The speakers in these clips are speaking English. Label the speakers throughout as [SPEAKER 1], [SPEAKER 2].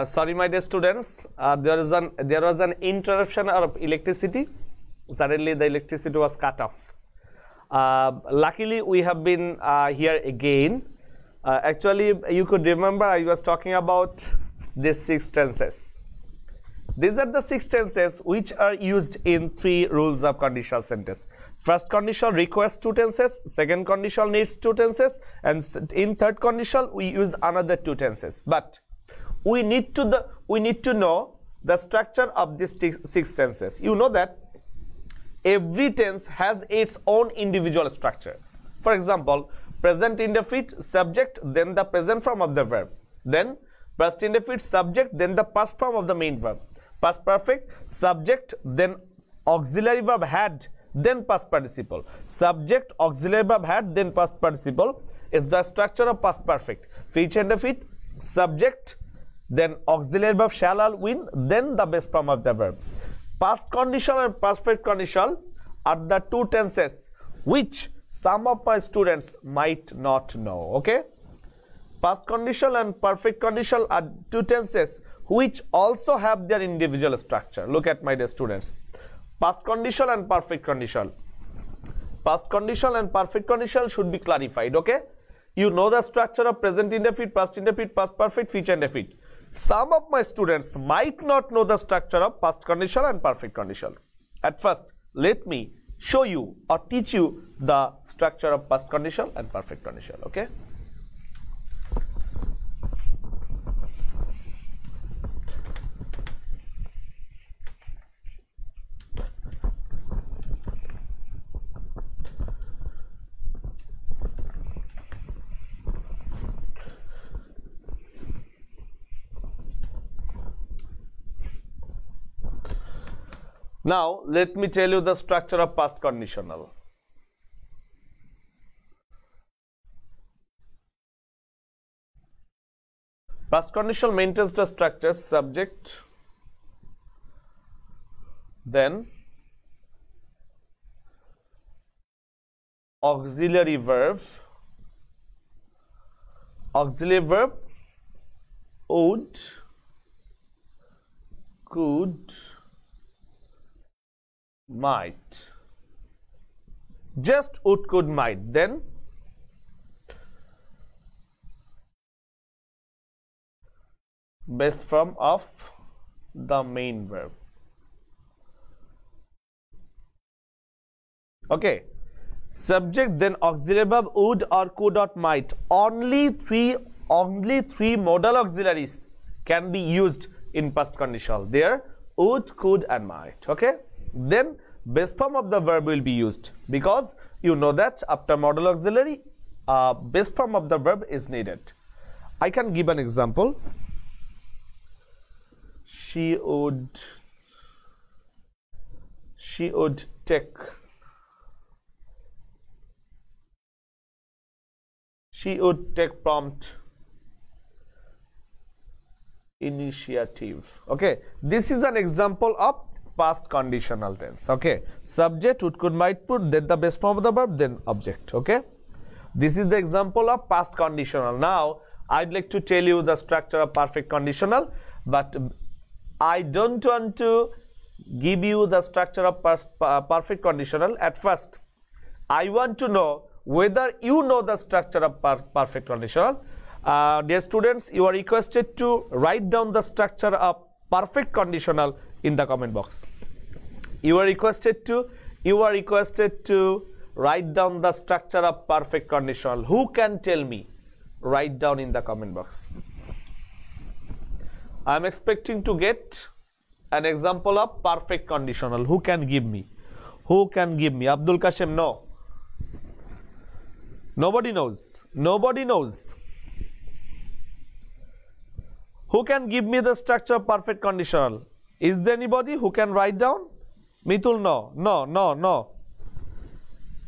[SPEAKER 1] Sorry, my dear students, there was an interruption of electricity. Suddenly, the electricity was cut off. Luckily, we have been here again. Actually, you could remember I was talking about these 6 tenses. These are the 6 tenses which are used in 3 rules of conditional sentence. First condition requires 2 tenses. Second condition needs 2 tenses, and in third condition we use another 2 tenses. But we need to know the structure of these 6 tenses. You know that every tense has its own individual structure. For example, present indefinite, subject, then the present form of the verb, then past indefinite, subject, then the past form of the main verb, past perfect, subject, then auxiliary verb had, then past participle, subject, auxiliary verb had, then past participle is the structure of past perfect. Future indefinite, subject, then auxiliary verb shall or will, then the base form of the verb. Past conditional and perfect conditional are the 2 tenses which some of my students might not know. Okay, past conditional and perfect conditional are 2 tenses which also have their individual structure. Look at my dear students, past conditional and perfect conditional. Past conditional and perfect conditional should be clarified. Okay, you know the structure of present indefinite, past indefinite, past perfect, future indefinite. Some of my students might not know the structure of past conditional and perfect conditional. At first, let me show you or teach you the structure of past conditional and perfect conditional. Okay. Now, let me tell you the structure of past conditional. Past conditional maintains the structure subject, then auxiliary verb, would, could, might, just would, could, might, then base form of the main verb. Okay, subject, then auxiliary verb, would or could or might. Only three modal auxiliaries can be used in past conditional. There, would, could, and might. Okay. Then base form of the verb will be used, because you know that after modal auxiliary, base form of the verb is needed. I can give an example. She would take prompt initiative. Okay, this is an example of past conditional tense. Okay, subject, would, could, might, put, then the base form of the verb, then object. Okay, this is the example of past conditional. Now I'd like to tell you the structure of perfect conditional, but I don't want to give you the structure of perfect conditional. At first, I want to know whether you know the structure of perfect conditional. Dear students, you are requested to write down the structure of perfect conditional in the comment box. You are requested to write down the structure of perfect conditional. Who can tell me? Write down in the comment box. I am expecting to get an example of perfect conditional. Who can give me? Who can give me? Abdul Kashem, no. Nobody knows. Nobody knows. Who can give me the structure of perfect conditional? Is there anybody who can write down? Mitul, no. No.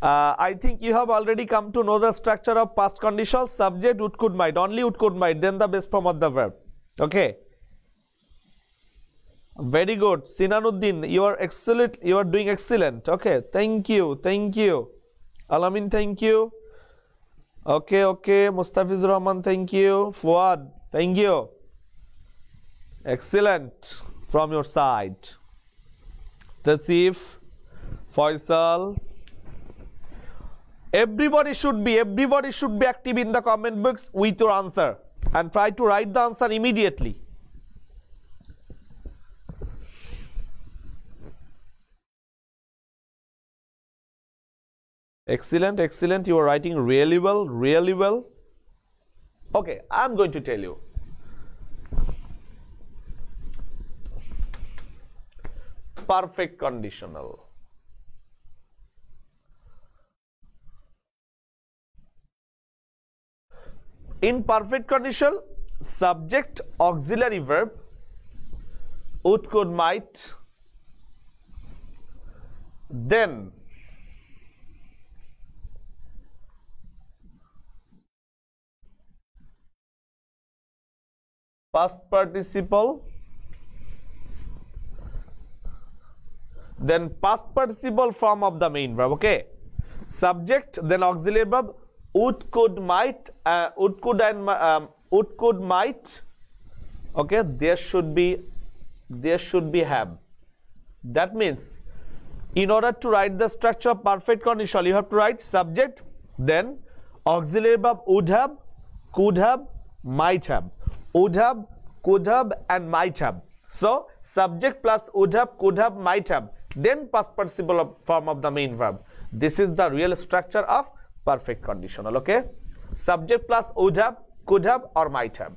[SPEAKER 1] I think you have already come to know the structure of past conditional. Subject, would, could, might. Only would, could, might. Then the base form of the verb. Okay. Very good. Sinanuddin, you are excellent. You are doing excellent. Okay. Thank you. Alamin, thank you. Okay. Mustafizur Rahman, thank you. Fuad, thank you. Excellent from your side. Tasif, Faisal. Everybody should be active in the comment box with your answer and try to write the answer immediately. Excellent, excellent. You are writing really well, really well. Okay, I'm going to tell you. Perfect conditional. In perfect conditional, subject auxiliary verb would, could, might, then past participle, then past participle form of the main verb. Okay, subject, then auxiliary verb, would, could, might, would, could, and would, could, might. Okay, there should be have. That means in order to write the structure of perfect conditional, you have to write subject, then auxiliary verb would have, could have, might have. Would have, could have, and might have. So subject plus would have, could have, might have, then past participle form of the main verb. This is the real structure of perfect conditional. Okay, subject plus would have, could have, or might have.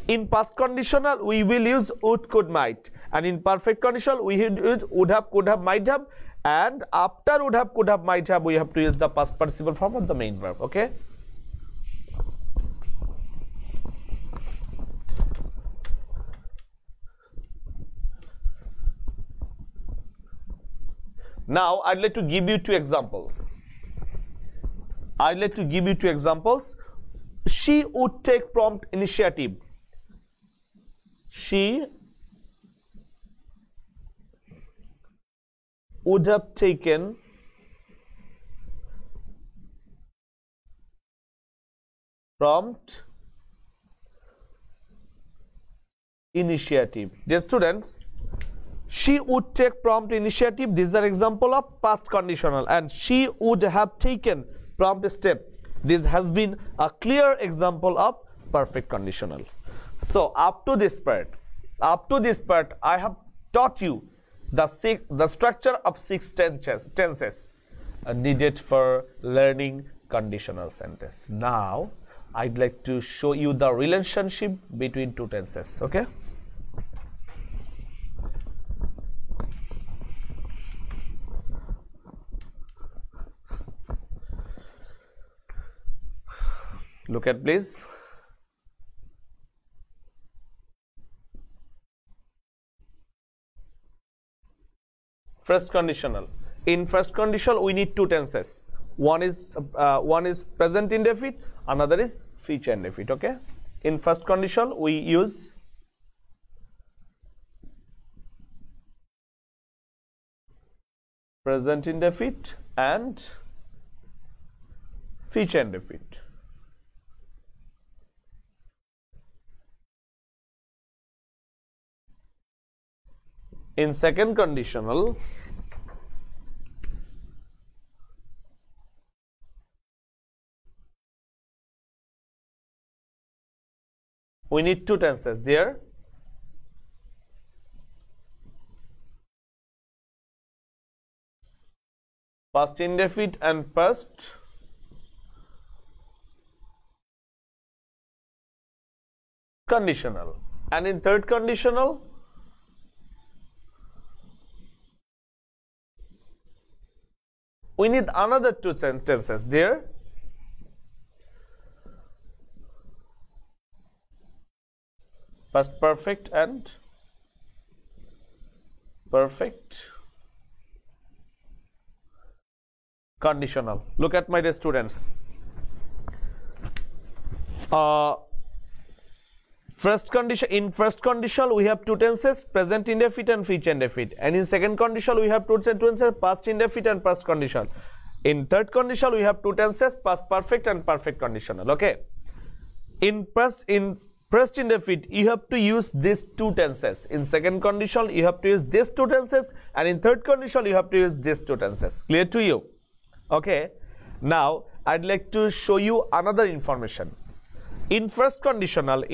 [SPEAKER 1] In past conditional we will use would, could, might, and in perfect conditional we use would have, could have, might have, and after would have, could have, might have we have to use the past participle form of the main verb. Okay. Now I'd like to give you two examples. She would take prompt initiative. She would have taken prompt initiative. Dear students, she would take prompt initiative. These are example of past conditional, and she would have taken prompt step. This has been a clear example of perfect conditional. So up to this part, I have taught you the structure of 6 tenses needed for learning conditional sentence. Now I'd like to show you the relationship between two tenses. Okay. Look at please. First conditional. In first conditional we need two tenses. One is present indefinite, another is future indefinite. Okay. In first conditional we use present indefinite and future indefinite. In second conditional we need two tenses there. Past indefinite and past conditional. And in third conditional we need another two sentences there. Past perfect and perfect conditional. Look at my dear students. First condition, in first conditional we have two tenses, present indefinite and future indefinite, and in second conditional we have two tenses, past indefinite and past conditional. In third conditional we have two tenses, past perfect and perfect conditional. Okay. In first indefinite, you have to use these two tenses. In second conditional, you have to use these two tenses, and in third conditional, you have to use these two tenses. Clear to you? Okay. Now, I'd like to show you another information. In first conditional,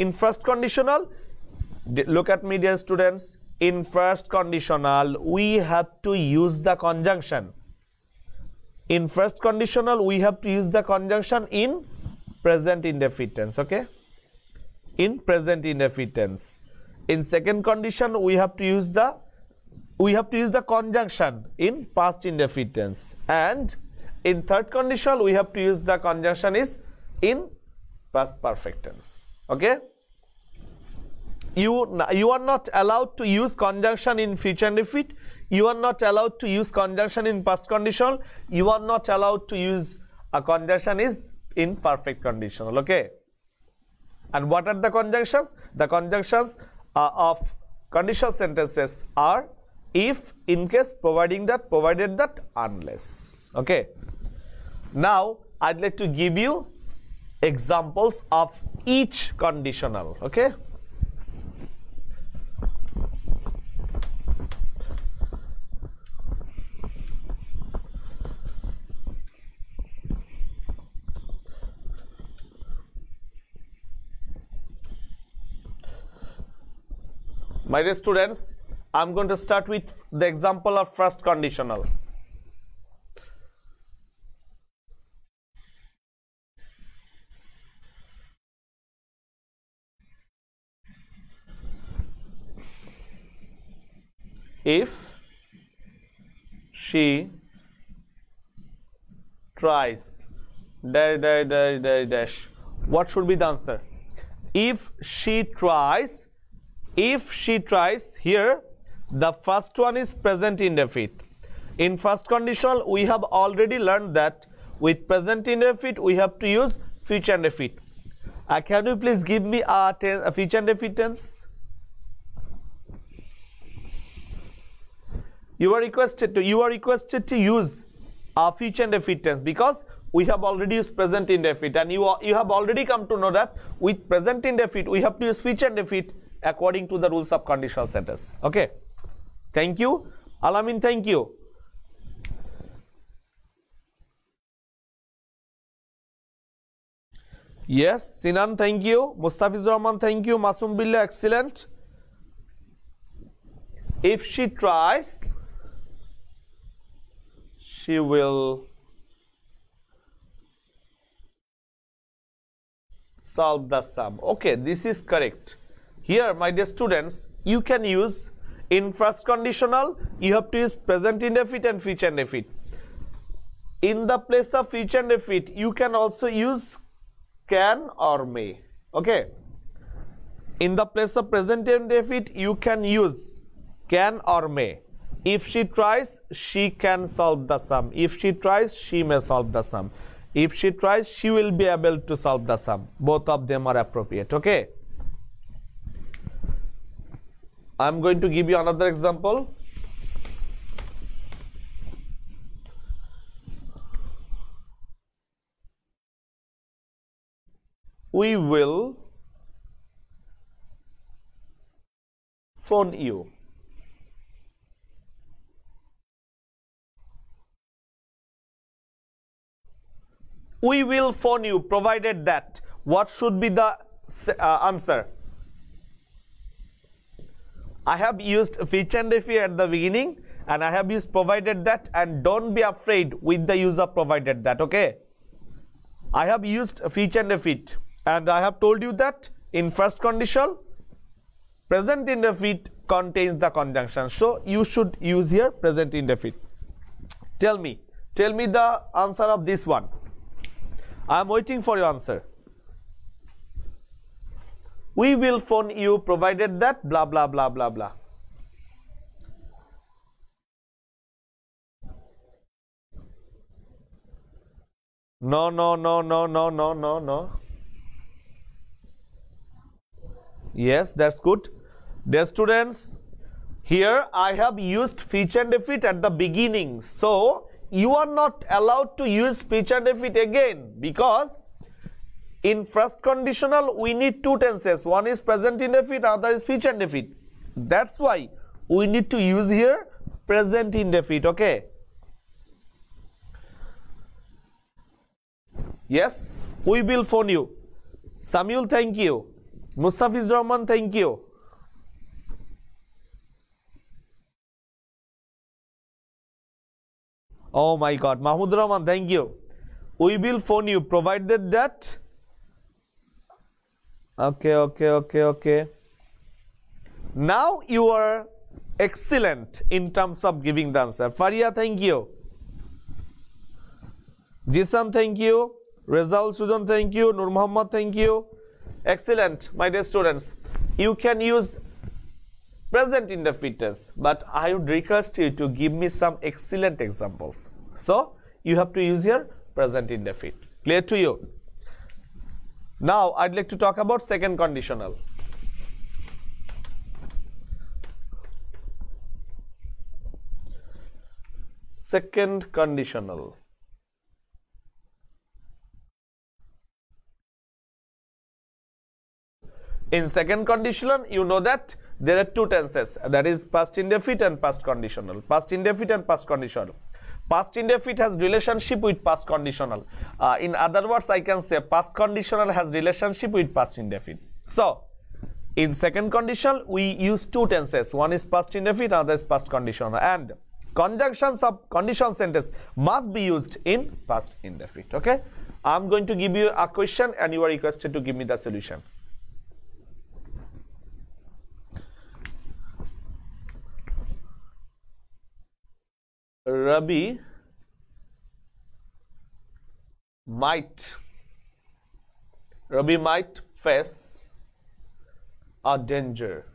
[SPEAKER 1] look at me, dear students. In first conditional, we have to use the conjunction. In first conditional, we have to use the conjunction in present indefinite tense. Okay. In present indefinite tense. In second condition, we have to use the conjunction in past indefinite tense, and in third condition we have to use the conjunction is in past perfect tense. Okay. You are not allowed to use conjunction in future indefinite. You are not allowed to use conjunction in past conditional. You are not allowed to use a conjunction is in perfect conditional. Okay. And what are the conjunctions? The conjunctions of conditional sentences are if, in case, providing that, provided that, unless. Okay. Now, I'd like to give you examples of each conditional. Okay. My dear students, I'm going to start with the example of first conditional. If she tries dash, what should be the answer? If she tries, here the first one is present indefinite. In first conditional, we have already learned that with present indefinite we have to use future indefinite. Can you please give me a future indefinite tense? You are requested to use a future indefinite tense because we have already used present indefinite, and you have already come to know that with present indefinite we have to use future indefinite according to the rules of conditional sentence. Okay. Thank you. Alamin, thank you. Yes, Sinan, thank you. Mustafizur Rahman, thank you. Masum Billah, excellent. If she tries, she will solve the sum. Okay, this is correct. Here, my dear students, you can use in first conditional, you have to use present indefinite and future indefinite. In the place of future indefinite, you can also use can or may. Okay. In the place of present indefinite, you can use can or may. If she tries, she can solve the sum. If she tries, she may solve the sum. If she tries, she will be able to solve the sum. Both of them are appropriate. Okay. I'm going to give you another example. We will phone you. We will phone you, provided that. What should be the answer? I have used future indefinite at the beginning, and I have used provided that, and don't be afraid with the use of provided that. Okay. I have used future indefinite, and I have told you that in first conditional, present indefinite contains the conjunction. So you should use here present indefinite. Tell me the answer of this one. I am waiting for your answer. We will phone you provided that blah blah blah blah blah. No. Yes, that's good. Dear students, here I have used future indefinite at the beginning. So you are not allowed to use future indefinite again, because In first conditional, we need two tenses. One is present indefinite, other is future indefinite. That's why we need to use here present indefinite, okay? Yes, we will phone you. Samuel, thank you. Mustafiz Rahman, thank you. Oh my God, Mahmoud Rahman, thank you. We will phone you provided that. Okay. Now you are excellent in terms of giving the answer. Faria, thank you. Jisan, thank you. Rezal Sudan, thank you. Nur Muhammad, thank you. Excellent, my dear students. You can use present indefinite tense, but I would request you to give me some excellent examples. So you have to use here present indefinite. Clear to you? Now I'd like to talk about second conditional. Second conditional. In second conditional, you know that there are two tenses, that is past indefinite and past conditional. Past indefinite and past conditional. Past indefinite has relationship with past conditional. In other words, I can say past conditional has relationship with past indefinite. So, in second conditional, we use two tenses. One is past indefinite, other is past conditional. And conjunctions of conditional sentence must be used in past indefinite. Okay? I'm going to give you a question and you are requested to give me the solution. Rabi might face a danger.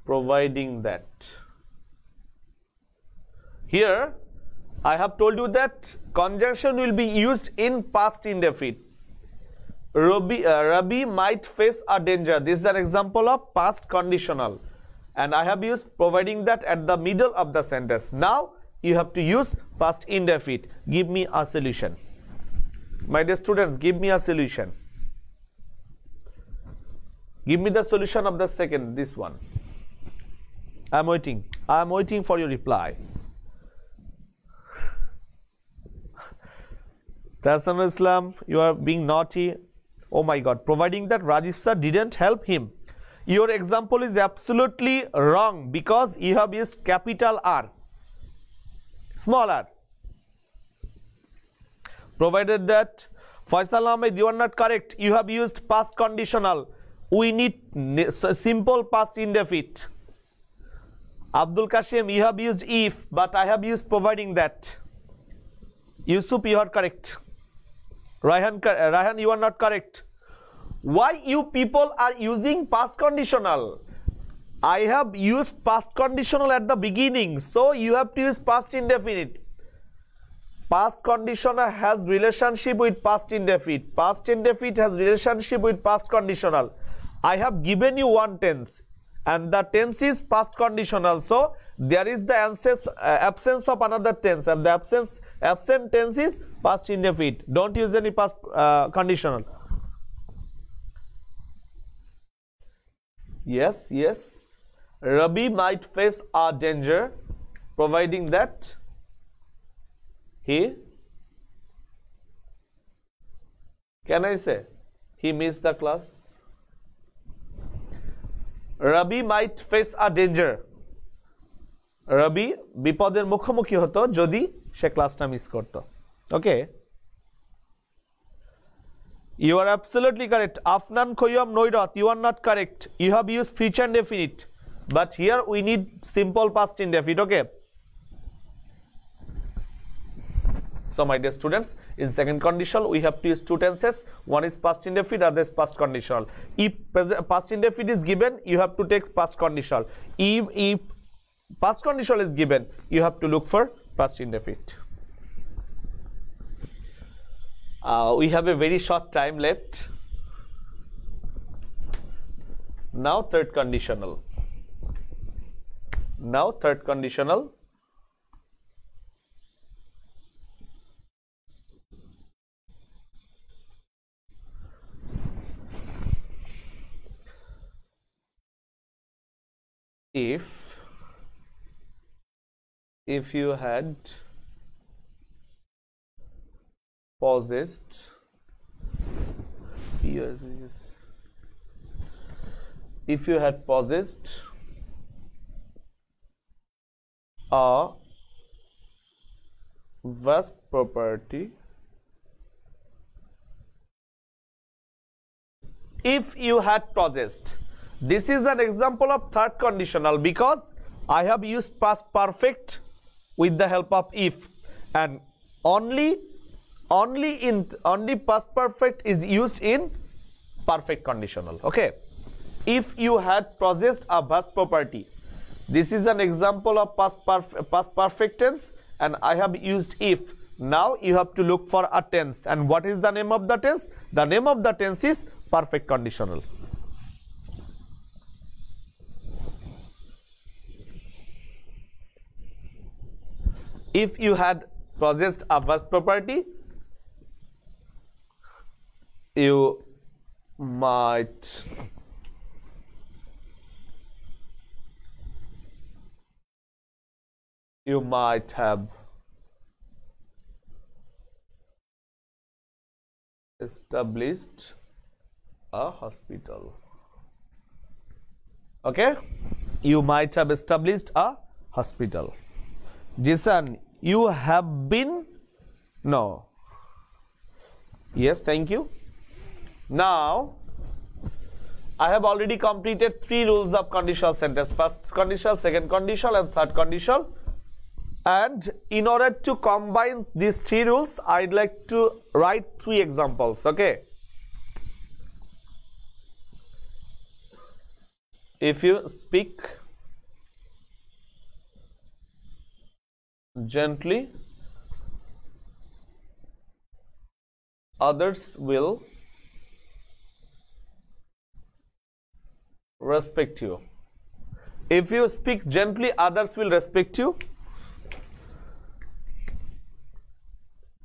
[SPEAKER 1] Providing that. Here, I have told you that conjunction will be used in past indefinite. Rabi might face a danger. This is an example of past conditional. And I have used providing that at the middle of the sentence. Now, you have to use past indefinite. Give me a solution. My dear students, give me a solution. Give me the solution of the second, this one. I am waiting. I am waiting for your reply. Tasanul Islam, you are being naughty. Oh my God, providing that Rajiv sir didn't help him. Your example is absolutely wrong because you have used capital R, small r. Provided that, Faisal Ahmed, you are not correct. You have used past conditional. We need simple past indefinite. Abdul Kashim, you have used if, but I have used providing that. Yusuf, you are correct. Raihan, you are not correct. Why you people are using past conditional? I have used past conditional at the beginning, so you have to use past indefinite. Past conditional has relationship with past indefinite. Past indefinite has relationship with past conditional. I have given you one tense, and the tense is past conditional. So there is the absence of another tense, and the absent tense is past indefinite. Don't use any past conditional. Yes. Rabi might face a danger, providing that he, can I say, he missed the class? Rabi might face a danger. Rabi bipoder মুখোমুখি হতো যদি সে ক্লাসটা miss করত। Okay. You are absolutely correct. Afnan Khoyam Noirat, you are not correct. You have used future indefinite, but here we need simple past indefinite. Okay. So my dear students, in second conditional we have to use two tenses. One is past indefinite, other is past conditional. If past indefinite is given, you have to take past conditional. If past conditional is given, you have to look for past indefinite. We have a very short time left. Now third conditional. if you had possessed a vast property, if you had possessed, this is an example of third conditional because I have used past perfect with the help of if, and only past perfect is used in perfect conditional. Okay, if you had possessed a vast property, this is an example of past perfect tense, and I have used if. Now you have to look for a tense, and what is the name of the tense? The name of the tense is perfect conditional. If you had possessed a vast property, you might have established a hospital. Okay, you might have established a hospital. Jason, you have been, no, yes, thank you. Now I have already completed 3 rules of conditional sentence: first conditional, second conditional, and third conditional. And in order to combine these 3 rules, I'd like to write 3 examples. Okay, if you speak gently, others will respect you. If you speak gently, others will respect you.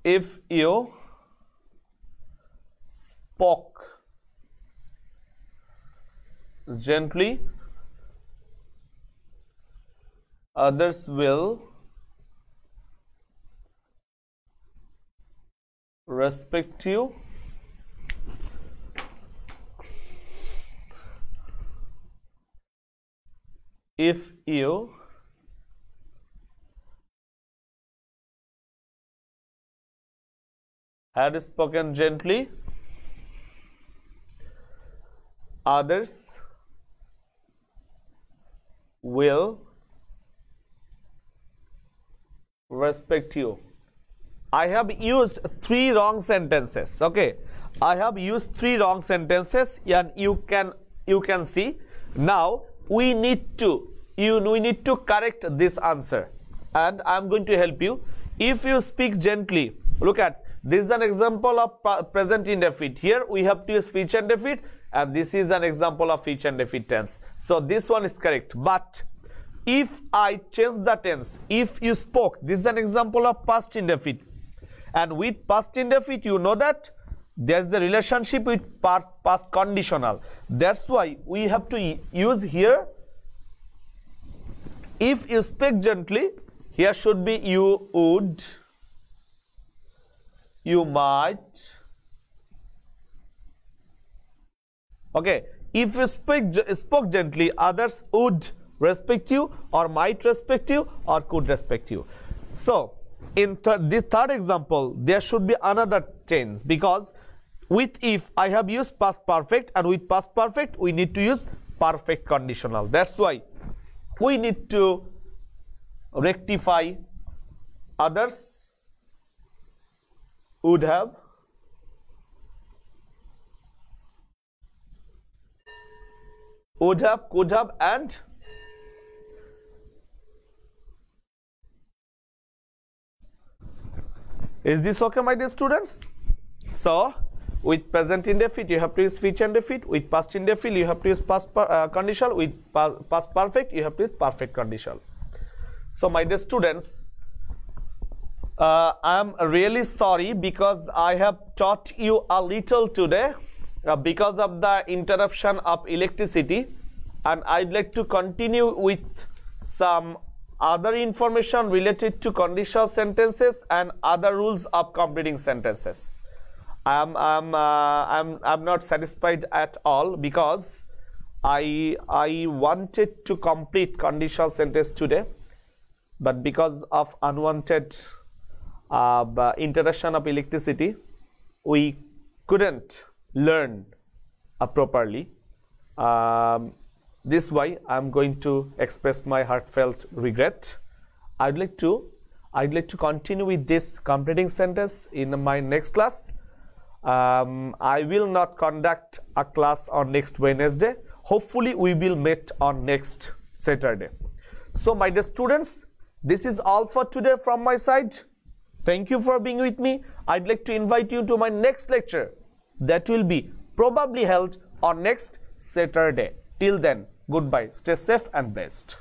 [SPEAKER 1] If you spoke gently, others will respect you. If you had spoken gently, others will respect you. I have used 3 wrong sentences. Okay, I have used 3 wrong sentences, and you can see. Now we need to correct this answer, and I am going to help you. If you speak gently, look at this is an example of present indefinite. Here we have to use future indefinite, and this is an example of future indefinite tense. So this one is correct. But if I change the tense, if you spoke, this is an example of past indefinite, and with past indefinite you know that there is a relationship with past conditional. That's why we have to use here, if you speak gently, here should be you would, you might. Okay, if you spoke gently, others would respect you, or might respect you, or could respect you. So in this third example, there should be another change, because with if I have used past perfect, and with past perfect we need to use perfect conditional. That's why we need to rectify others would have, could have, and is this okay, my dear students? So with present indefinite you have to use future indefinite, with past indefinite you have to use past conditional, with past perfect you have to use perfect conditional. So my dear students, I am really sorry because I have taught you a little today because of the interruption of electricity. and I'd like to continue with some other information related to conditional sentences and other rules of completing sentences. I'm not satisfied at all because I wanted to complete conditional sentence today, but because of unwanted interaction of electricity, we couldn't learn properly. This way, I'm going to express my heartfelt regret. I'd like to continue with this completing sentence in my next class. I will not conduct a class on next Wednesday. Hopefully, we will meet on next Saturday. So, my dear students, this is all for today from my side. Thank you for being with me. I'd like to invite you to my next lecture that will be probably held on next Saturday. Till then, goodbye. Stay safe and blessed.